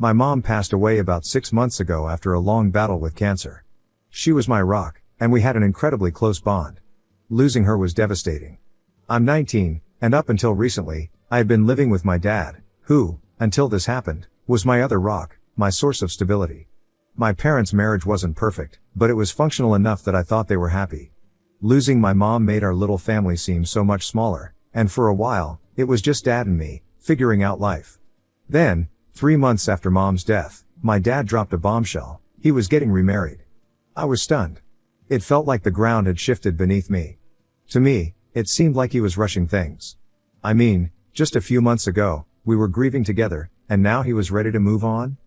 My mom passed away about 6 months ago after a long battle with cancer. She was my rock, and we had an incredibly close bond. Losing her was devastating. I'm 19, and up until recently, I had been living with my dad, who, until this happened, was my other rock, my source of stability. My parents' marriage wasn't perfect, but it was functional enough that I thought they were happy. Losing my mom made our little family seem so much smaller, and for a while, it was just dad and me, figuring out life. Then, 3 months after mom's death, my dad dropped a bombshell. He was getting remarried. I was stunned. It felt like the ground had shifted beneath me. To me, it seemed like he was rushing things. I mean, just a few months ago, we were grieving together, and now he was ready to move on?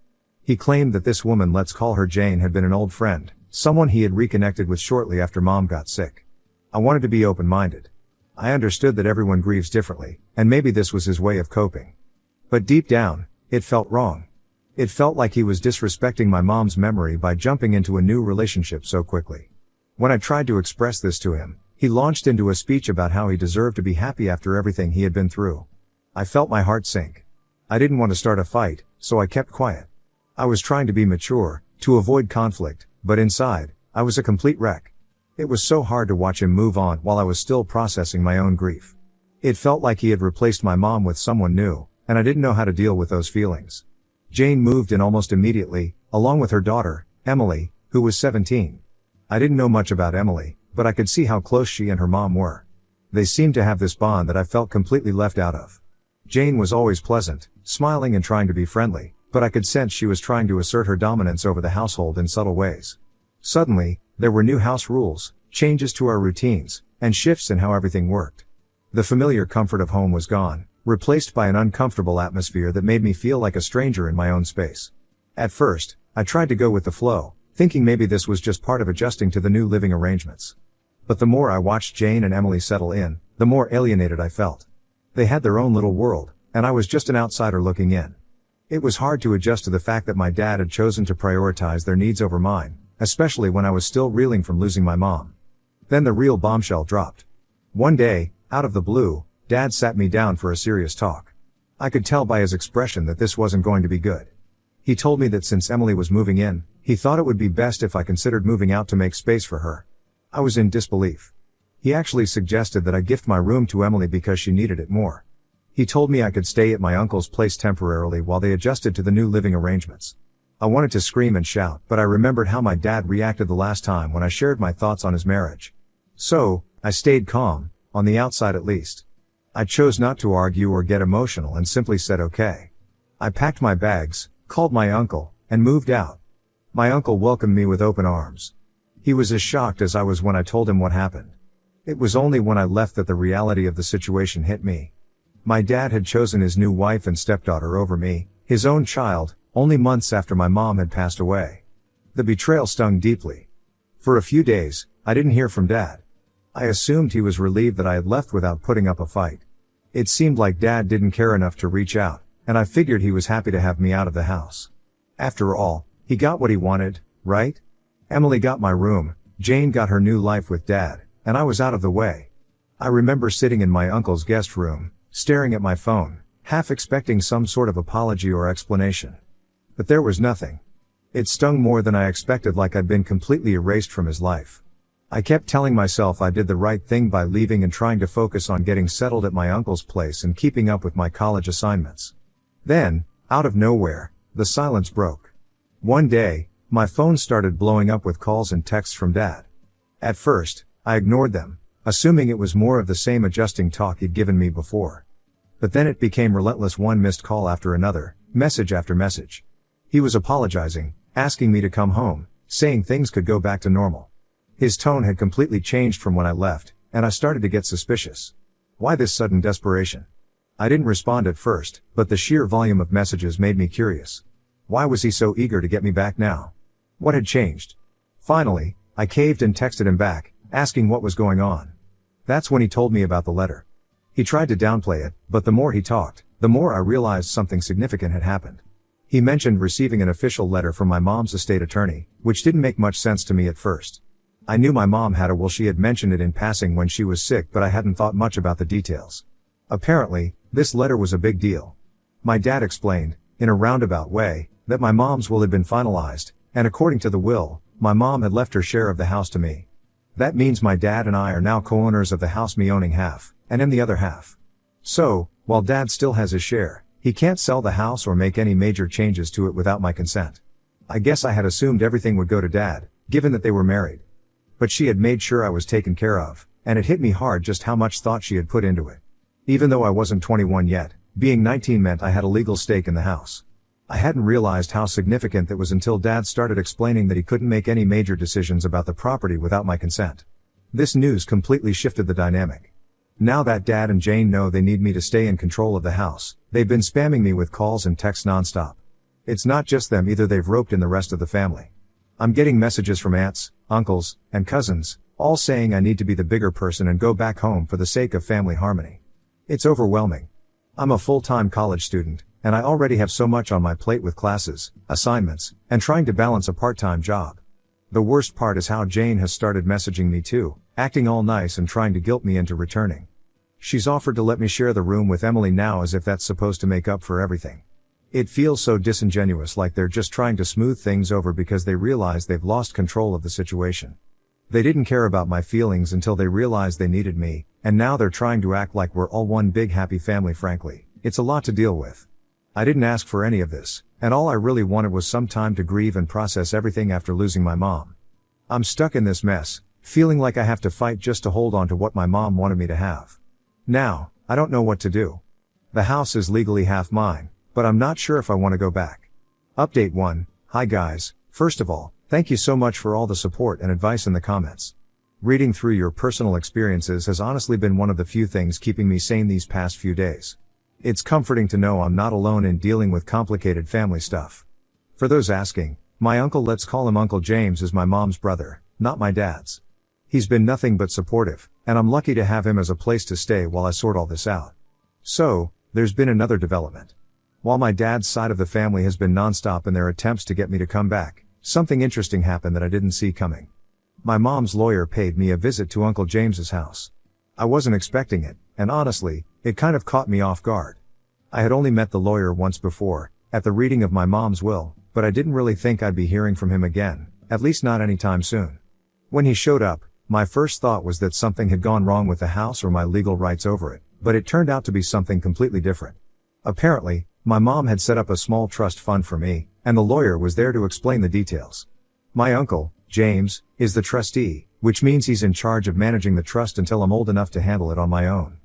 He claimed that this woman, let's call her Jane, had been an old friend, someone he had reconnected with shortly after mom got sick. I wanted to be open-minded. I understood that everyone grieves differently, and maybe this was his way of coping. But deep down, it felt wrong. It felt like he was disrespecting my mom's memory by jumping into a new relationship so quickly. When I tried to express this to him, he launched into a speech about how he deserved to be happy after everything he had been through. I felt my heart sink. I didn't want to start a fight, so I kept quiet. I was trying to be mature, to avoid conflict, but inside, I was a complete wreck. It was so hard to watch him move on while I was still processing my own grief. It felt like he had replaced my mom with someone new, and I didn't know how to deal with those feelings. Jane moved in almost immediately, along with her daughter, Emily, who was 17. I didn't know much about Emily, but I could see how close she and her mom were. They seemed to have this bond that I felt completely left out of. Jane was always pleasant, smiling and trying to be friendly, but I could sense she was trying to assert her dominance over the household in subtle ways. Suddenly, there were new house rules, changes to our routines, and shifts in how everything worked. The familiar comfort of home was gone, replaced by an uncomfortable atmosphere that made me feel like a stranger in my own space. At first, I tried to go with the flow, thinking maybe this was just part of adjusting to the new living arrangements. But the more I watched Jane and Emily settle in, the more alienated I felt. They had their own little world, and I was just an outsider looking in. It was hard to adjust to the fact that my dad had chosen to prioritize their needs over mine, especially when I was still reeling from losing my mom. Then the real bombshell dropped. One day, out of the blue, Dad sat me down for a serious talk. I could tell by his expression that this wasn't going to be good. He told me that since Emily was moving in, he thought it would be best if I considered moving out to make space for her. I was in disbelief. He actually suggested that I gift my room to Emily because she needed it more. He told me I could stay at my uncle's place temporarily while they adjusted to the new living arrangements. I wanted to scream and shout, but I remembered how my dad reacted the last time when I shared my thoughts on his marriage. So, I stayed calm, on the outside at least. I chose not to argue or get emotional and simply said okay. I packed my bags, called my uncle, and moved out. My uncle welcomed me with open arms. He was as shocked as I was when I told him what happened. It was only when I left that the reality of the situation hit me. My dad had chosen his new wife and stepdaughter over me, his own child, only months after my mom had passed away. The betrayal stung deeply. For a few days, I didn't hear from Dad. I assumed he was relieved that I had left without putting up a fight. It seemed like Dad didn't care enough to reach out, and I figured he was happy to have me out of the house. After all, he got what he wanted, right? Emily got my room, Jane got her new life with Dad, and I was out of the way. I remember sitting in my uncle's guest room, staring at my phone, half expecting some sort of apology or explanation. But there was nothing. It stung more than I expected, like I'd been completely erased from his life. I kept telling myself I did the right thing by leaving and trying to focus on getting settled at my uncle's place and keeping up with my college assignments. Then, out of nowhere, the silence broke. One day, my phone started blowing up with calls and texts from Dad. At first, I ignored them, assuming it was more of the same adjusting talk he'd given me before. But then it became relentless, one missed call after another, message after message. He was apologizing, asking me to come home, saying things could go back to normal. His tone had completely changed from when I left, and I started to get suspicious. Why this sudden desperation? I didn't respond at first, but the sheer volume of messages made me curious. Why was he so eager to get me back now? What had changed? Finally, I caved and texted him back, asking what was going on. That's when he told me about the letter. He tried to downplay it, but the more he talked, the more I realized something significant had happened. He mentioned receiving an official letter from my mom's estate attorney, which didn't make much sense to me at first. I knew my mom had a will. She had mentioned it in passing when she was sick, but I hadn't thought much about the details. Apparently, this letter was a big deal. My dad explained, in a roundabout way, that my mom's will had been finalized, and according to the will, my mom had left her share of the house to me. That means my dad and I are now co-owners of the house, me owning half, and him the other half. So, while dad still has his share, he can't sell the house or make any major changes to it without my consent. I guess I had assumed everything would go to dad, given that they were married. But she had made sure I was taken care of, and it hit me hard just how much thought she had put into it. Even though I wasn't 21 yet, being 19 meant I had a legal stake in the house. I hadn't realized how significant that was until dad started explaining that he couldn't make any major decisions about the property without my consent. This news completely shifted the dynamic. Now that dad and Jane know they need me to stay in control of the house, they've been spamming me with calls and texts nonstop. It's not just them either, they've roped in the rest of the family. I'm getting messages from aunts, uncles, and cousins, all saying I need to be the bigger person and go back home for the sake of family harmony. It's overwhelming. I'm a full-time college student, and I already have so much on my plate with classes, assignments, and trying to balance a part-time job. The worst part is how Jane has started messaging me too, acting all nice and trying to guilt me into returning. She's offered to let me share the room with Emily now, as if that's supposed to make up for everything. It feels so disingenuous, like they're just trying to smooth things over because they realize they've lost control of the situation. They didn't care about my feelings until they realized they needed me, and now they're trying to act like we're all one big happy family. Frankly, it's a lot to deal with. I didn't ask for any of this, and all I really wanted was some time to grieve and process everything after losing my mom. I'm stuck in this mess, feeling like I have to fight just to hold on to what my mom wanted me to have. Now, I don't know what to do. The house is legally half mine, but I'm not sure if I want to go back. Update 1. Hi guys, first of all, thank you so much for all the support and advice in the comments. Reading through your personal experiences has honestly been one of the few things keeping me sane these past few days. It's comforting to know I'm not alone in dealing with complicated family stuff. For those asking, my uncle, let's call him Uncle James, is my mom's brother, not my dad's. He's been nothing but supportive, and I'm lucky to have him as a place to stay while I sort all this out. So, there's been another development. While my dad's side of the family has been nonstop in their attempts to get me to come back, something interesting happened that I didn't see coming. My mom's lawyer paid me a visit to Uncle James's house. I wasn't expecting it, and honestly, it kind of caught me off guard. I had only met the lawyer once before, at the reading of my mom's will, but I didn't really think I'd be hearing from him again, at least not anytime soon. When he showed up, my first thought was that something had gone wrong with the house or my legal rights over it, but it turned out to be something completely different. Apparently, my mom had set up a small trust fund for me, and the lawyer was there to explain the details. My uncle, James, is the trustee, which means he's in charge of managing the trust until I'm old enough to handle it on my own.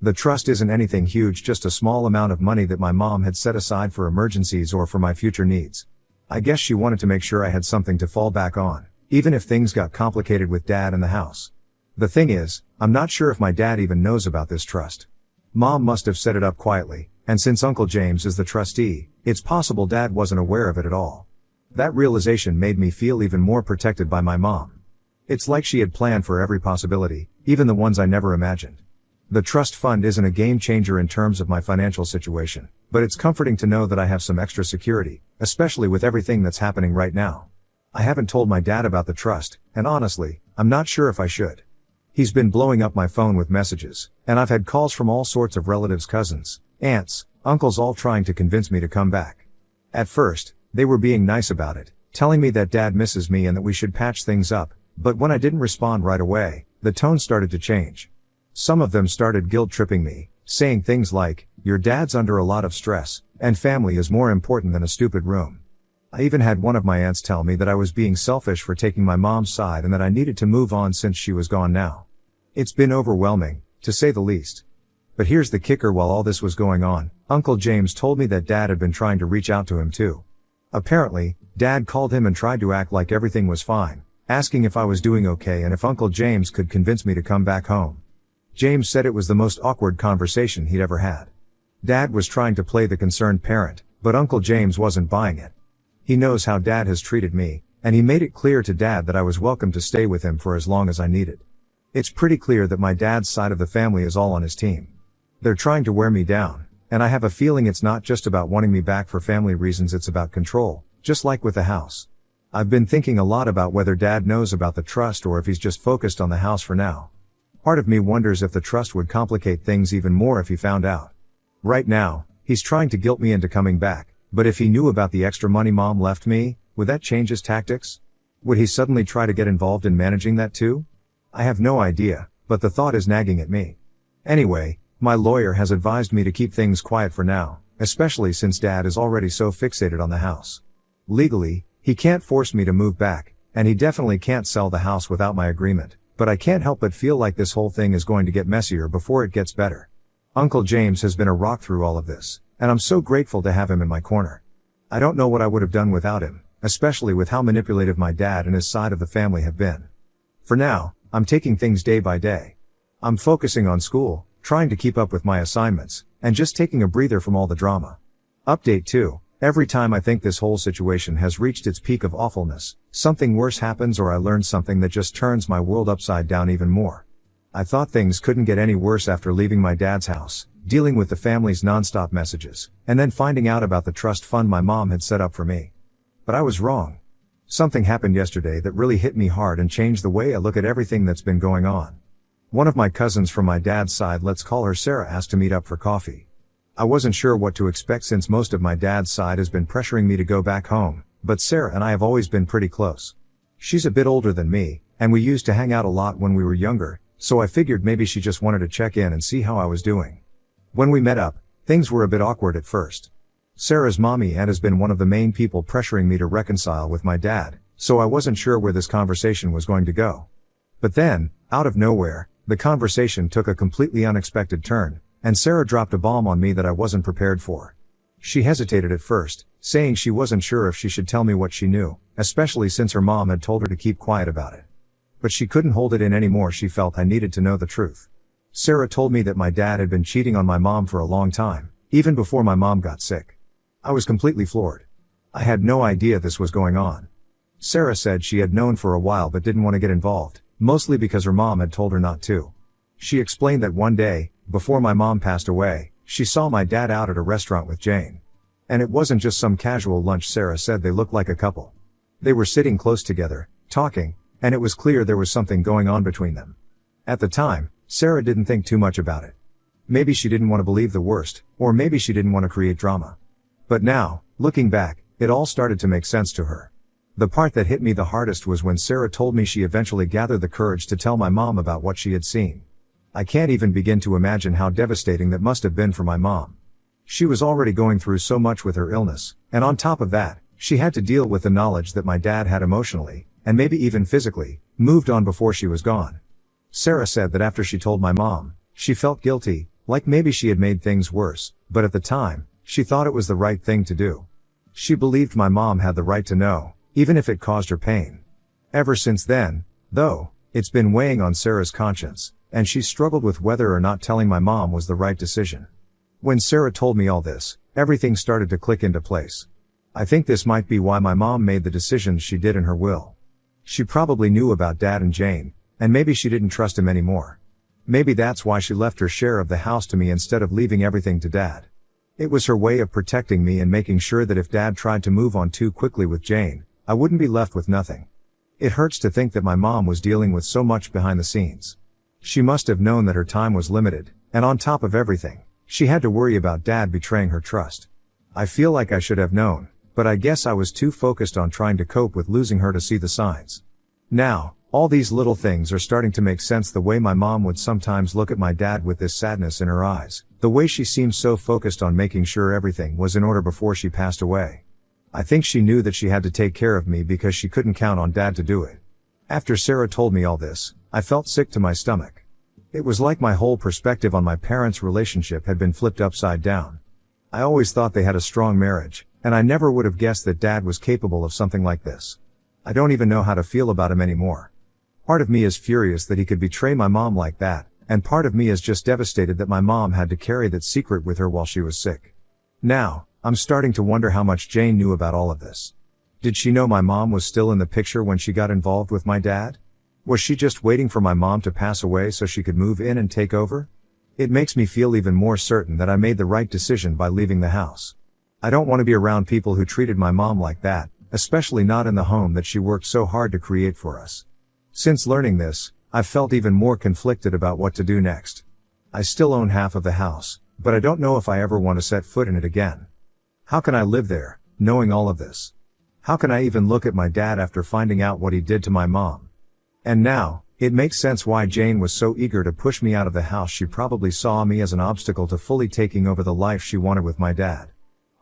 The trust isn't anything huge, just a small amount of money that my mom had set aside for emergencies or for my future needs. I guess she wanted to make sure I had something to fall back on, even if things got complicated with dad and the house. The thing is, I'm not sure if my dad even knows about this trust. Mom must have set it up quietly, and since Uncle James is the trustee, it's possible dad wasn't aware of it at all. That realization made me feel even more protected by my mom. It's like she had planned for every possibility, even the ones I never imagined. The trust fund isn't a game changer in terms of my financial situation, but it's comforting to know that I have some extra security, especially with everything that's happening right now. I haven't told my dad about the trust, and honestly, I'm not sure if I should. He's been blowing up my phone with messages, and I've had calls from all sorts of relatives, cousins, aunts, uncles, all trying to convince me to come back. At first, they were being nice about it, telling me that dad misses me and that we should patch things up, but when I didn't respond right away, the tone started to change. Some of them started guilt-tripping me, saying things like, "Your dad's under a lot of stress, and family is more important than a stupid room." I even had one of my aunts tell me that I was being selfish for taking my mom's side and that I needed to move on since she was gone now. It's been overwhelming, to say the least. But here's the kicker: while all this was going on, Uncle James told me that dad had been trying to reach out to him too. Apparently, dad called him and tried to act like everything was fine, asking if I was doing okay and if Uncle James could convince me to come back home. James said it was the most awkward conversation he'd ever had. Dad was trying to play the concerned parent, but Uncle James wasn't buying it. He knows how dad has treated me, and he made it clear to dad that I was welcome to stay with him for as long as I needed. It's pretty clear that my dad's side of the family is all on his team. They're trying to wear me down, and I have a feeling it's not just about wanting me back for family reasons, it's about control, just like with the house. I've been thinking a lot about whether dad knows about the trust or if he's just focused on the house for now. Part of me wonders if the trust would complicate things even more if he found out. Right now, he's trying to guilt me into coming back, But if he knew about the extra money mom left me, would that change his tactics? Would he suddenly try to get involved in managing that too? I have no idea, but the thought is nagging at me. Anyway, my lawyer has advised me to keep things quiet for now, especially since Dad is already so fixated on the house. Legally, he can't force me to move back, and he definitely can't sell the house without my agreement, but I can't help but feel like this whole thing is going to get messier before it gets better. Uncle James has been a rock through all of this, and I'm so grateful to have him in my corner. I don't know what I would have done without him, especially with how manipulative my dad and his side of the family have been. For now, I'm taking things day by day. I'm focusing on school, trying to keep up with my assignments, and just taking a breather from all the drama. Update 2. Every time I think this whole situation has reached its peak of awfulness, something worse happens or I learn something that just turns my world upside down even more. I thought things couldn't get any worse after leaving my dad's house, dealing with the family's nonstop messages, and then finding out about the trust fund my mom had set up for me. But I was wrong. Something happened yesterday that really hit me hard and changed the way I look at everything that's been going on. One of my cousins from my dad's side, let's call her Sarah, asked to meet up for coffee. I wasn't sure what to expect since most of my dad's side has been pressuring me to go back home, but Sarah and I have always been pretty close. She's a bit older than me, and we used to hang out a lot when we were younger, so I figured maybe she just wanted to check in and see how I was doing. When we met up, things were a bit awkward at first. Sarah's mommy aunt has been one of the main people pressuring me to reconcile with my dad, so I wasn't sure where this conversation was going to go. But then, out of nowhere, the conversation took a completely unexpected turn, and Sarah dropped a bomb on me that I wasn't prepared for. She hesitated at first, saying she wasn't sure if she should tell me what she knew, especially since her mom had told her to keep quiet about it. But she couldn't hold it in anymore. She felt I needed to know the truth. Sarah told me that my dad had been cheating on my mom for a long time, even before my mom got sick. I was completely floored. I had no idea this was going on. Sarah said she had known for a while but didn't want to get involved, mostly because her mom had told her not to. She explained that one day, before my mom passed away, she saw my dad out at a restaurant with Jane. And it wasn't just some casual lunch. Sarah said they looked like a couple. They were sitting close together, talking, and it was clear there was something going on between them. At the time, Sarah didn't think too much about it. Maybe she didn't want to believe the worst, or maybe she didn't want to create drama. But now, looking back, it all started to make sense to her. The part that hit me the hardest was when Sarah told me she eventually gathered the courage to tell my mom about what she had seen. I can't even begin to imagine how devastating that must have been for my mom. She was already going through so much with her illness, and on top of that, she had to deal with the knowledge that my dad had emotionally, and maybe even physically, moved on before she was gone. Sarah said that after she told my mom, she felt guilty, like maybe she had made things worse, but at the time, she thought it was the right thing to do. She believed my mom had the right to know, even if it caused her pain. Ever since then, though, it's been weighing on Sarah's conscience, and she struggled with whether or not telling my mom was the right decision. When Sarah told me all this, everything started to click into place. I think this might be why my mom made the decisions she did in her will. She probably knew about Dad and Jane, and maybe she didn't trust him anymore. Maybe that's why she left her share of the house to me instead of leaving everything to Dad. It was her way of protecting me and making sure that if Dad tried to move on too quickly with Jane, I wouldn't be left with nothing. It hurts to think that my mom was dealing with so much behind the scenes. She must have known that her time was limited, and on top of everything, she had to worry about Dad betraying her trust. I feel like I should have known, but I guess I was too focused on trying to cope with losing her to see the signs. Now, all these little things are starting to make sense. The way my mom would sometimes look at my dad with this sadness in her eyes, the way she seemed so focused on making sure everything was in order before she passed away. I think she knew that she had to take care of me because she couldn't count on Dad to do it. After Sarah told me all this, I felt sick to my stomach. It was like my whole perspective on my parents' relationship had been flipped upside down. I always thought they had a strong marriage, and I never would have guessed that Dad was capable of something like this. I don't even know how to feel about him anymore. Part of me is furious that he could betray my mom like that, and part of me is just devastated that my mom had to carry that secret with her while she was sick. Now, I'm starting to wonder how much Jane knew about all of this. Did she know my mom was still in the picture when she got involved with my dad? Was she just waiting for my mom to pass away so she could move in and take over? It makes me feel even more certain that I made the right decision by leaving the house. I don't want to be around people who treated my mom like that, especially not in the home that she worked so hard to create for us. Since learning this, I've felt even more conflicted about what to do next. I still own half of the house, but I don't know if I ever want to set foot in it again. How can I live there, knowing all of this? How can I even look at my dad after finding out what he did to my mom? And now, it makes sense why Jane was so eager to push me out of the house. She probably saw me as an obstacle to fully taking over the life she wanted with my dad.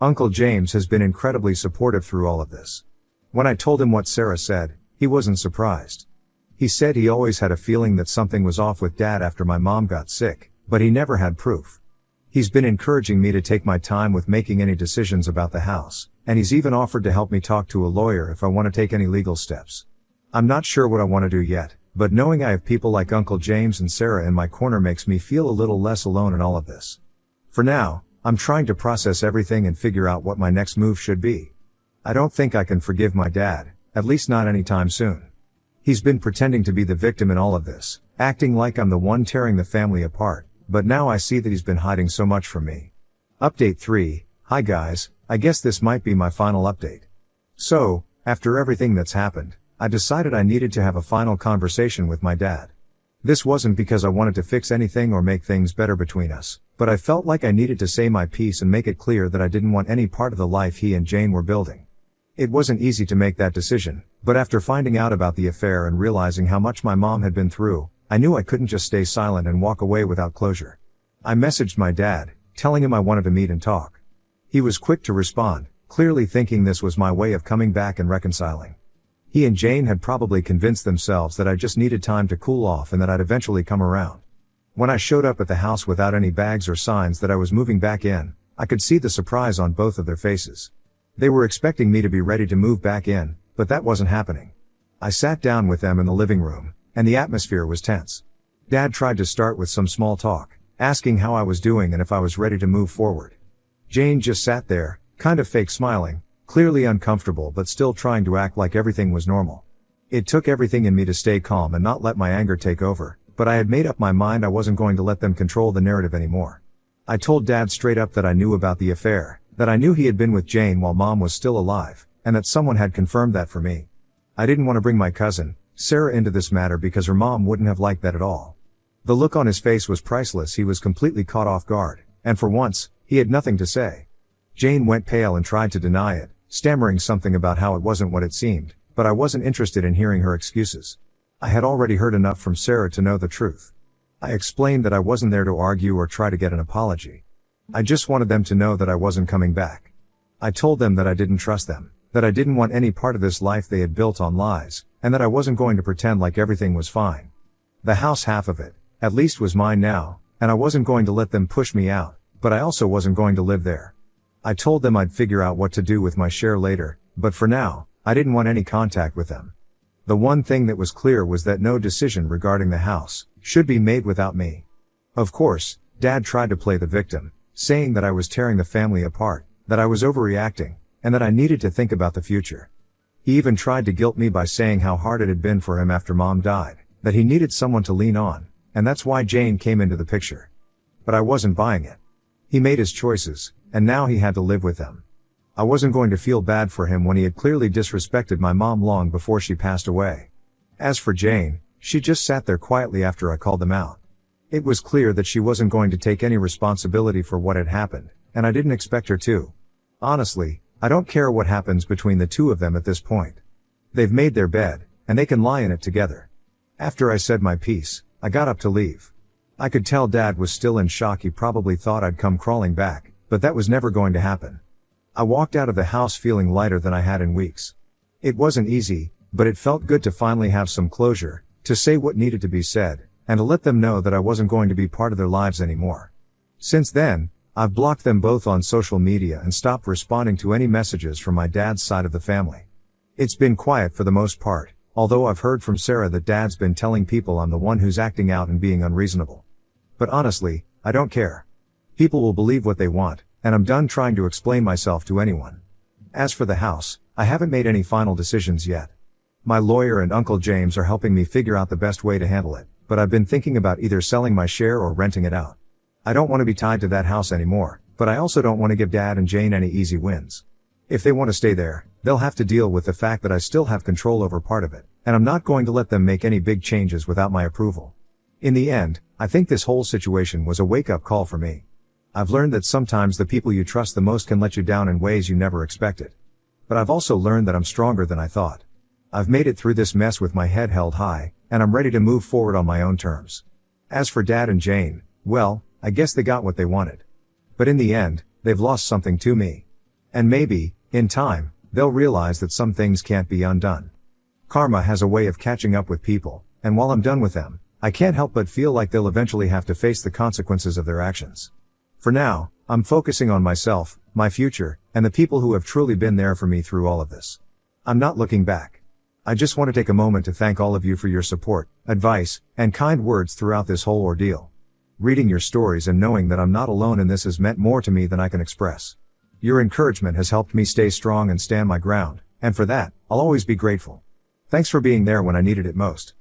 Uncle James has been incredibly supportive through all of this. When I told him what Sarah said, he wasn't surprised. He said he always had a feeling that something was off with Dad after my mom got sick, but he never had proof. He's been encouraging me to take my time with making any decisions about the house, and he's even offered to help me talk to a lawyer if I want to take any legal steps. I'm not sure what I want to do yet, but knowing I have people like Uncle James and Sarah in my corner makes me feel a little less alone in all of this. For now, I'm trying to process everything and figure out what my next move should be. I don't think I can forgive my dad, at least not anytime soon. He's been pretending to be the victim in all of this, acting like I'm the one tearing the family apart, but now I see that he's been hiding so much from me. Update 3, hi guys, I guess this might be my final update. So, after everything that's happened, I decided I needed to have a final conversation with my dad. This wasn't because I wanted to fix anything or make things better between us, but I felt like I needed to say my piece and make it clear that I didn't want any part of the life he and Jane were building. It wasn't easy to make that decision, but after finding out about the affair and realizing how much my mom had been through, I knew I couldn't just stay silent and walk away without closure. I messaged my dad, telling him I wanted to meet and talk. He was quick to respond, clearly thinking this was my way of coming back and reconciling. He and Jane had probably convinced themselves that I just needed time to cool off and that I'd eventually come around. When I showed up at the house without any bags or signs that I was moving back in, I could see the surprise on both of their faces. They were expecting me to be ready to move back in, but that wasn't happening. I sat down with them in the living room, and the atmosphere was tense. Dad tried to start with some small talk, asking how I was doing and if I was ready to move forward. Jane just sat there, kind of fake smiling, clearly uncomfortable but still trying to act like everything was normal. It took everything in me to stay calm and not let my anger take over, but I had made up my mind I wasn't going to let them control the narrative anymore. I told Dad straight up that I knew about the affair, that I knew he had been with Jane while Mom was still alive, and that someone had confirmed that for me. I didn't want to bring my cousin, Sarah, into this matter because her mom wouldn't have liked that at all. The look on his face was priceless. He was completely caught off guard, and for once, he had nothing to say. Jane went pale and tried to deny it, stammering something about how it wasn't what it seemed, but I wasn't interested in hearing her excuses. I had already heard enough from Sarah to know the truth. I explained that I wasn't there to argue or try to get an apology. I just wanted them to know that I wasn't coming back. I told them that I didn't trust them, that I didn't want any part of this life they had built on lies, and that I wasn't going to pretend like everything was fine. The house, half of it, at least, was mine now, and I wasn't going to let them push me out, but I also wasn't going to live there. I told them I'd figure out what to do with my share later, but for now, I didn't want any contact with them. The one thing that was clear was that no decision regarding the house should be made without me. Of course, Dad tried to play the victim, saying that I was tearing the family apart, that I was overreacting, and that I needed to think about the future. He even tried to guilt me by saying how hard it had been for him after Mom died, that he needed someone to lean on, and that's why Jane came into the picture. But I wasn't buying it. He made his choices, and now he had to live with them. I wasn't going to feel bad for him when he had clearly disrespected my mom long before she passed away. As for Jane, she just sat there quietly after I called them out. It was clear that she wasn't going to take any responsibility for what had happened, and I didn't expect her to. Honestly, I don't care what happens between the two of them at this point. They've made their bed, and they can lie in it together. After I said my piece, I got up to leave. I could tell Dad was still in shock. He probably thought I'd come crawling back, but that was never going to happen. I walked out of the house feeling lighter than I had in weeks. It wasn't easy, but it felt good to finally have some closure, to say what needed to be said, and to let them know that I wasn't going to be part of their lives anymore. Since then, I've blocked them both on social media and stopped responding to any messages from my dad's side of the family. It's been quiet for the most part, although I've heard from Sarah that Dad's been telling people I'm the one who's acting out and being unreasonable. But honestly, I don't care. People will believe what they want, and I'm done trying to explain myself to anyone. As for the house, I haven't made any final decisions yet. My lawyer and Uncle James are helping me figure out the best way to handle it, but I've been thinking about either selling my share or renting it out. I don't want to be tied to that house anymore, but I also don't want to give Dad and Jane any easy wins. If they want to stay there, they'll have to deal with the fact that I still have control over part of it, and I'm not going to let them make any big changes without my approval. In the end, I think this whole situation was a wake-up call for me. I've learned that sometimes the people you trust the most can let you down in ways you never expected. But I've also learned that I'm stronger than I thought. I've made it through this mess with my head held high, and I'm ready to move forward on my own terms. As for Dad and Jane, well, I guess they got what they wanted. But in the end, they've lost something to me. And maybe, in time, they'll realize that some things can't be undone. Karma has a way of catching up with people, and while I'm done with them, I can't help but feel like they'll eventually have to face the consequences of their actions. For now, I'm focusing on myself, my future, and the people who have truly been there for me through all of this. I'm not looking back. I just want to take a moment to thank all of you for your support, advice, and kind words throughout this whole ordeal. Reading your stories and knowing that I'm not alone in this has meant more to me than I can express. Your encouragement has helped me stay strong and stand my ground, and for that, I'll always be grateful. Thanks for being there when I needed it most.